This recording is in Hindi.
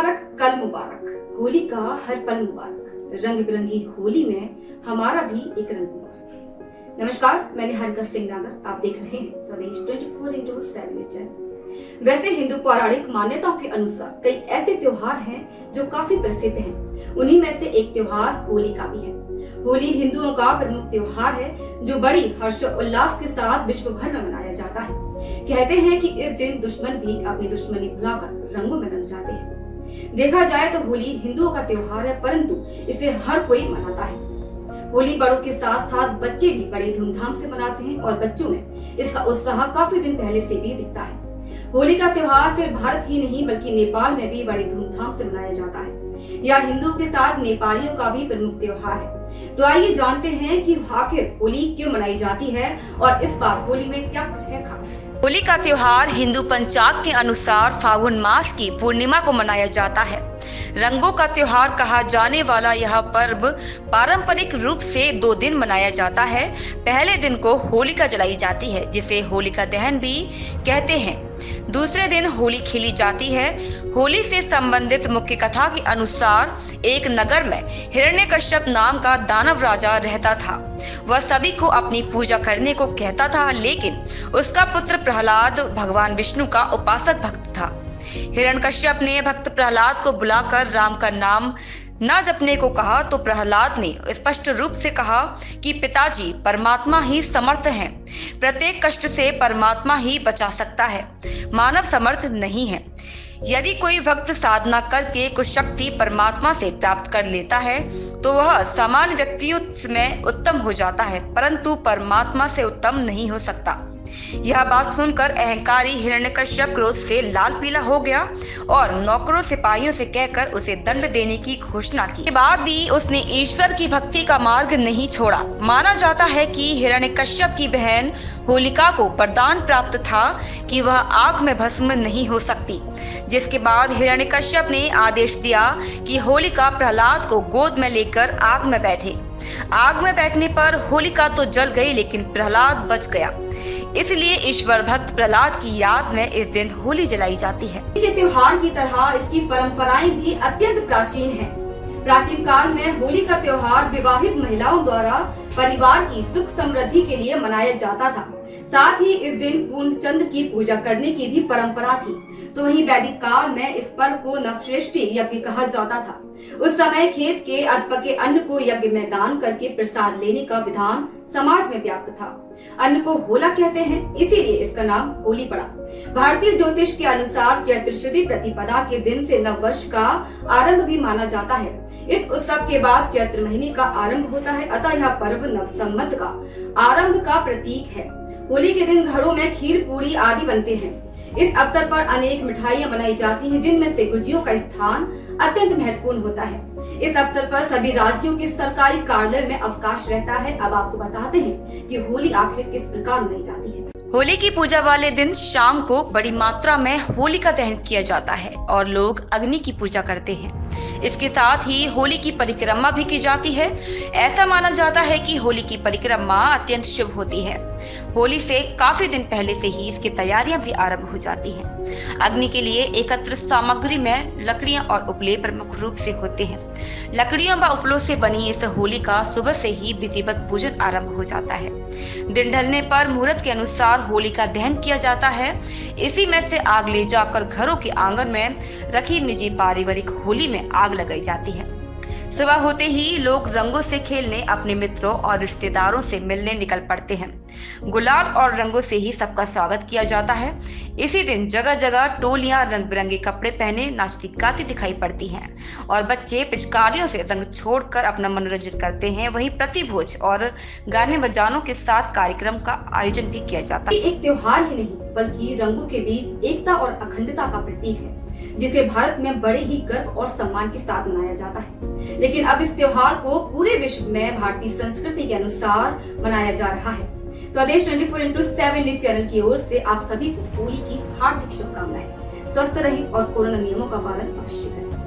मुबारक, कल मुबारक, होली का हर पल मुबारक, रंग बिरंगी होली में हमारा भी एक रंग मुबारक। नमस्कार, मैं निहारिका सिंह नागर, आप देख रहे हैं स्वदेश 24x7 न्यूज़ चैनल। वैसे हिंदू पौराणिक मान्यताओं के अनुसार कई ऐसे त्योहार हैं जो काफी प्रसिद्ध हैं। उन्हीं में से एक त्योहार होली का भी है। होली हिंदुओं का प्रमुख त्योहार है जो बड़ी हर्षोल्लास के साथ विश्व भर में मनाया जाता है। कहते हैं कि इस दिन दुश्मन भी अपनी दुश्मनी भुलाकर रंगों में रंग जाते हैं। देखा जाए तो होली हिंदुओं का त्योहार है, परंतु इसे हर कोई मनाता है। होली बड़ों के साथ साथ बच्चे भी बड़े धूमधाम से मनाते हैं और बच्चों में इसका उत्साह काफी दिन पहले से भी दिखता है। होली का त्योहार सिर्फ भारत ही नहीं बल्कि नेपाल में भी बड़े धूमधाम से मनाया जाता है। यह हिंदुओं के साथ नेपालियों का भी प्रमुख त्योहार है। तो आइए जानते हैं कि आखिर होली क्यों मनाई जाती है और इस बार होली में क्या कुछ है खास। होली का त्योहार हिंदू पंचांग के अनुसार फागुन मास की पूर्णिमा को मनाया जाता है। रंगों का त्योहार कहा जाने वाला यह पर्व पारंपरिक रूप से 2 दिन मनाया जाता है। पहले दिन को होलिका जलाई जाती है जिसे होलिका दहन भी कहते हैं। दूसरे दिन होली खेली जाती है। होली से संबंधित मुख्य कथा के अनुसार एक नगर में हिरण्यकश्यप नाम का दानव राजा रहता था। वह सभी को अपनी पूजा करने को कहता था, लेकिन उसका पुत्र प्रहलाद भगवान विष्णु का उपासक भक्त था। हिरण्यकश्यप ने भक्त प्रहलाद को बुलाकर राम का नाम न जपने को कहा तो प्रहलाद ने स्पष्ट रूप से कहा कि पिताजी, परमात्मा ही समर्थ हैं। प्रत्येक कष्ट से परमात्मा ही बचा सकता है, मानव समर्थ नहीं है। यदि कोई भक्त साधना करके कुछ शक्ति परमात्मा से प्राप्त कर लेता है तो वह सामान्य व्यक्तियों में उत्तम हो जाता है, परंतु परमात्मा से उत्तम नहीं हो सकता। यह बात सुनकर अहंकारी हिरण्यकश्यप क्रोध से लाल पीला हो गया और नौकरों सिपाहियों से कहकर उसे दंड देने की घोषणा की। के बाद भी उसने ईश्वर की भक्ति का मार्ग नहीं छोड़ा। माना जाता है कि हिरण्यकश्यप की बहन होलिका को वरदान प्राप्त था कि वह आग में भस्म नहीं हो सकती, जिसके बाद हिरण्यकश्यप ने आदेश दिया कि होलिका प्रहलाद को गोद में लेकर आग में बैठे। आग में बैठने पर होलिका तो जल गई, लेकिन प्रहलाद बच गया। इसलिए ईश्वर भक्त प्रहलाद की याद में इस दिन होली जलाई जाती है। के त्योहार की तरह इसकी परंपराएं भी अत्यंत प्राचीन हैं। प्राचीन काल में होली का त्योहार विवाहित महिलाओं द्वारा परिवार की सुख समृद्धि के लिए मनाया जाता था। साथ ही इस दिन पूर्णचंद्र की पूजा करने की भी परंपरा थी। तो वहीं वैदिक काल में इस पर्व को नवश्रेष्ठी यज्ञ कहा जाता था। उस समय खेत के अधपके अन्न को यज्ञ में दान करके प्रसाद लेने का विधान समाज में व्याप्त था। अन्न को होला कहते हैं, इसीलिए इसका नाम होली पड़ा। भारतीय ज्योतिष के अनुसार चैत्र शुद्धि प्रतिपदा के दिन से नव वर्ष का आरंभ भी माना जाता है। इस उत्सव के बाद चैत्र महीने का आरंभ होता है, अतः यह पर्व नव संवत का आरंभ का प्रतीक है। होली के दिन घरों में खीर पूरी आदि बनते हैं। इस अवसर पर अनेक मिठाइयां बनाई जाती हैं, जिनमें से गुजियों का स्थान अत्यंत महत्वपूर्ण होता है। इस अवसर पर सभी राज्यों के सरकारी कार्यालय में अवकाश रहता है। अब आपको बताते हैं कि होली आखिर किस प्रकार मनाई जाती है। होली की पूजा वाले दिन शाम को बड़ी मात्रा में होलिका दहन किया जाता है और लोग अग्नि की पूजा करते हैं। इसके साथ ही होली की परिक्रमा भी की जाती है। ऐसा माना जाता है कि होली की परिक्रमा अत्यंत शुभ होती है। होली से काफी दिन पहले से ही इसकी तैयारियां भी आरंभ हो जाती हैं। अग्नि के लिए एकत्र सामग्री में लकड़ियां और उपले प्रमुख रूप से होते हैं। लकड़ियों व उपलों से बनी इस होली का सुबह से ही विधिवत पूजन आरंभ हो जाता है। दिन ढलने पर मुहूर्त के अनुसार होली का दहन किया जाता है। इसी में से आग ले जाकर घरों के आंगन में रखी निजी पारिवारिक होली में आग लगाई जाती है। सुबह होते ही लोग रंगों से खेलने अपने मित्रों और रिश्तेदारों से मिलने निकल पड़ते हैं। गुलाल और रंगों से ही सबका स्वागत किया जाता है। इसी दिन जगह जगह टोलियां रंग बिरंगे कपड़े पहने नाचती गाती दिखाई पड़ती हैं और बच्चे पिचकारियों से रंग छोड़कर अपना मनोरंजन करते हैं। वहीं प्रतिभोज और गाने बजानों के साथ कार्यक्रम का आयोजन भी किया जाता है। एक त्योहार ही नहीं बल्कि रंगों के बीच एकता और अखंडता का प्रतीक है, जिसे भारत में बड़े ही गर्व और सम्मान के साथ मनाया जाता है। लेकिन अब इस त्योहार को पूरे विश्व में भारतीय संस्कृति के अनुसार मनाया जा रहा है। स्वदेश 24x7 न्यूज़ चैनल की ओर से आप सभी को होली की हार्दिक शुभकामनाएं। स्वस्थ रहें और कोरोना नियमों का पालन अवश्य करें।